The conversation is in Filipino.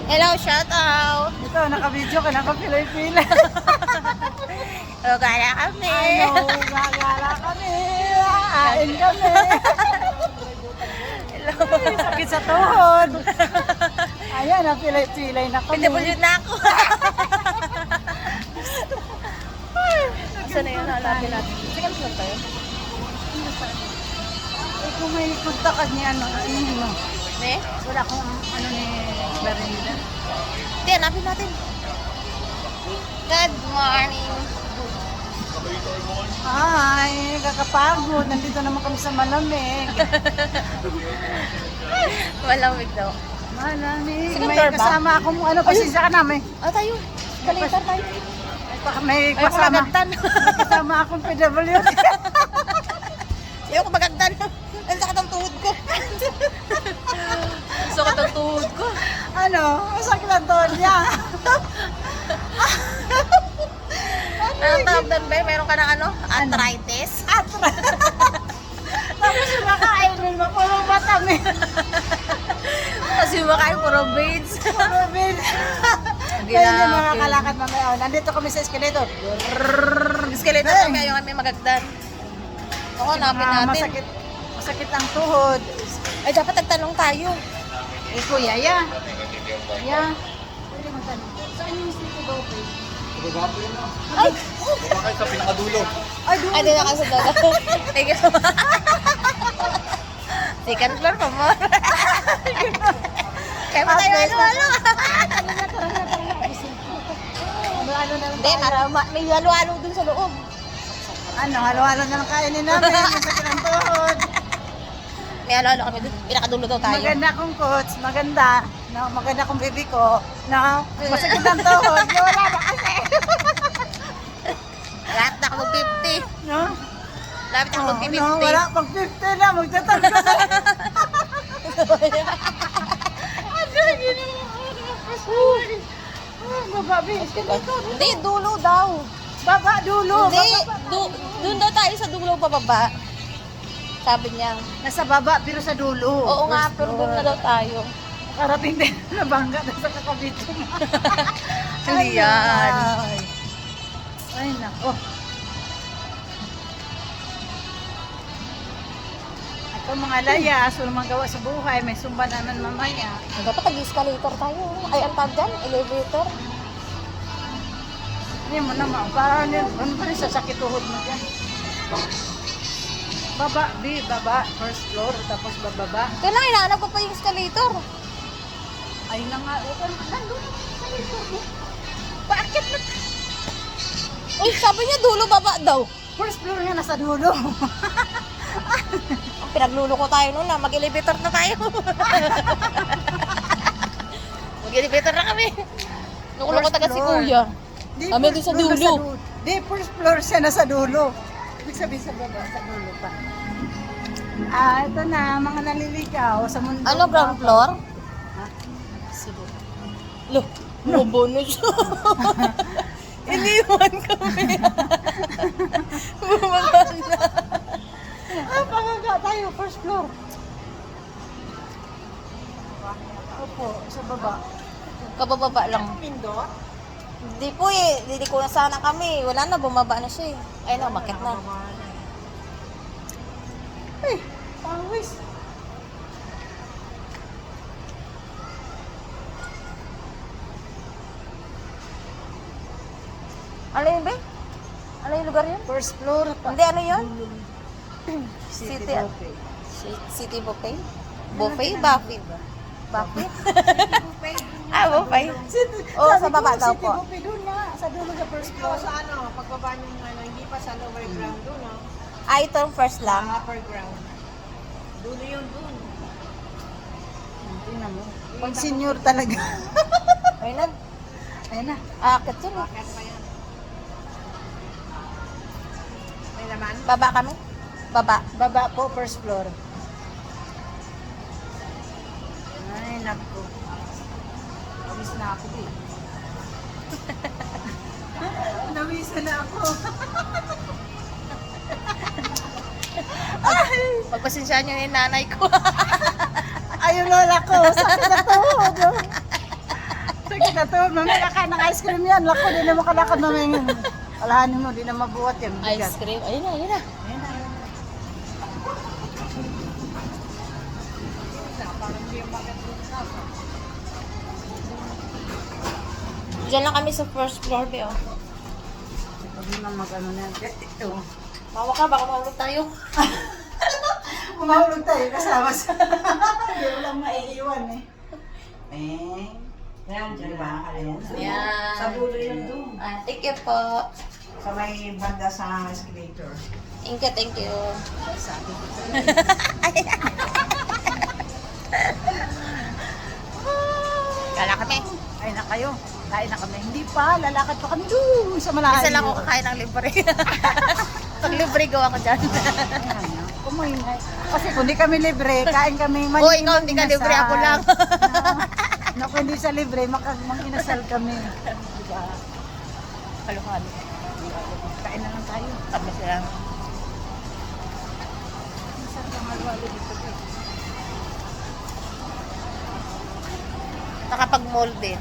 Hello, shout out. Ito, naka-video ka, naka-pilay-pilay. Gala kami. Ano, gagala kami. Ain kami. Hello. Sakit sa tuhod. Ayan, napilay-pilay na kami. PW na ako. Saan na yun? Hanapin natin. Sige, saan tayo? Eh, kung may kontakan niya, ano mo? Ne? Wala akong ano ni Belinda. Hindi, hanapin natin. Good morning. Ay, kakapagod. Nandito naman kami sa malamig. Malamig daw. Malamig. Sige, May tour ba? kasama akong ano, pasensya ka namin. Tayo. Kalitar tayo. May Ayaw ko kasama. magagdan. May kasama akong PWD. Ayaw ko magagdan. Ang sakit ang tuhod ko. Ang sakit ang tuhod ko. Ano? Masakit ang tuhod niya. Anong tawag doon, Be? Meron ka ng ano? Arthritis? Tapos yung makainin mo, puro matamis. Kasi makain puro beans. Puro bin. Kaya hindi makakalakad mamaya. Oh, nandito kami sa escalator. Skeleton kami, ayaw kami magagdan. Oo, hanapin natin. Masakit ang tuhod. Ay, dapat nagtanong tayo. Eh, kuya, ya. Ya. Pwede magtanong. Saan yung City Gopay? Ay! Baka kayo sa pinakadulo. Ay, doon. Ay, di na kasi daw. Thank you. Second floor pa mo. Kaya mo tayo halo-halo. Ano na lang Hindi, may halo-halo dun sa loob. Ano, halo-halo na lang kainin namin. Masakit ang tuhod. May halo-halo kami dun. Pinakadulo daw tayo. Maganda akong coach, maganda. No, maganda akong baby ko. No, masakit ang tuhod. Wala na kasi. Lahat na ako mag-50. No? Lapit ako mag-50. No, wala. Pag 50 na, magtatanda na. Ano, bababi. Hindi, dulo daw. Baba, dulo. Hindi, Baba. doon daw tayo sa dulo pababa. Sabi niya. Nasa baba, pero sa dulo. Oo nga, First pero doon na floor. daw tayo. Karating din na bangga na sa kakabit ko. Hindi yan. Ay, nako. Ito mga layas, walang magawa sa buhay, may sumba naman mamaya. Dapat tag-escalator tayo. Ay, ang tag dyan, elevator. Hindi mo naman, parang ano pa rin sasakit tuhod mo dyan. Baba, baba, first floor, tapos bababa. Kaya lang, hinahanap ko pa yung escalator. Ay na nga, nandun ang escalator mo. Bakit na? Uy, sabi niya dulo baba daw. First floor nga nasa dulo. Ang pinagluloko tayo noon na, mag-elevator na tayo. Mag-elevator na kami. Nukuloko taga si floor. Kuya. Di, Kami first doon sa floor dulo. Di, first floor siya nasa dulo. Ibig sabihin sa baba, sa dulo pa. Ah, ito na, mga naliligaw sa mundo. Ano, ground floor? Ha? Sige. Lo, bobo na siya. Iniwan kami. Bumaba na. Ah, pangaga tayo, first floor. Opo, sa baba. Kabababa lang. Pindot? Hindi po eh, hindi ko na sana kami. Wala na, bumaba na siya eh. Ay, namakit na. Ay, pawis. Ano yun, be? Ano yung lugar yun? First floor pa. Hindi, ano yun? City City- Buffet. City Buffet? Buffet? Buffet? Buffet? Ah, buffet. City, Oo, sabi sa baba ko, daw City po. Buffet doon nga, sa dulo sa first Ito floor. sa ano, pagbaba ng ano, hindi pa sa lower ground doon, no? Ah, ito yung first lang. Sa upper ground. Dulo yun doon. Tingnan mo. Pag senior talaga. Ayun na. Ayun na. Akit yun eh. Bakit pa yan? May laman? Baba kami? Baba. Baba po, first floor. Ay, naku. Nawis na ako, eh. Nawisa na ako. Pagpasensyaan nyo yung nanay ko. Ayun lola ko, sakit na tuhod. Oh. to, mamaya ka ng ice cream yan. Lako, di na makalakad mamaya yun. Alahanin mo, di na mabuhat yan. Ice cream. Ayun na, ayun na. Ayun na, ayun na. Diyan lang kami sa first floor, Be, oh. Huwag mo na mag-ano na. Ito. Mawa ka, baka mahulog tayo. Umahulog tayo kasama sa... Hindi mo lang maiiwan eh. Yan, dyan ba? Ayan. Ayan. Sa dulo yun doon. Ah, thank you po. Sa may banda sa escalator. Thank you, thank you. Sabi ko. Kala kami. Kain na kayo. Kain na kami. Hindi pa. Lalakad pa kami doon sa malayo. Isa lang ako kakain ng libre. Pag libre ko ako dyan. Kumaingay. Kasi kung di kami libre, kain kami. Oo, ikaw hindi ka libre, ako lang. Naku, hindi sa libre, mang-inasal kami. Diba? Kaluhan. Kain na lang tayo. Kami sila. Masarap ang halo-halo dito. Nakapag-mall din.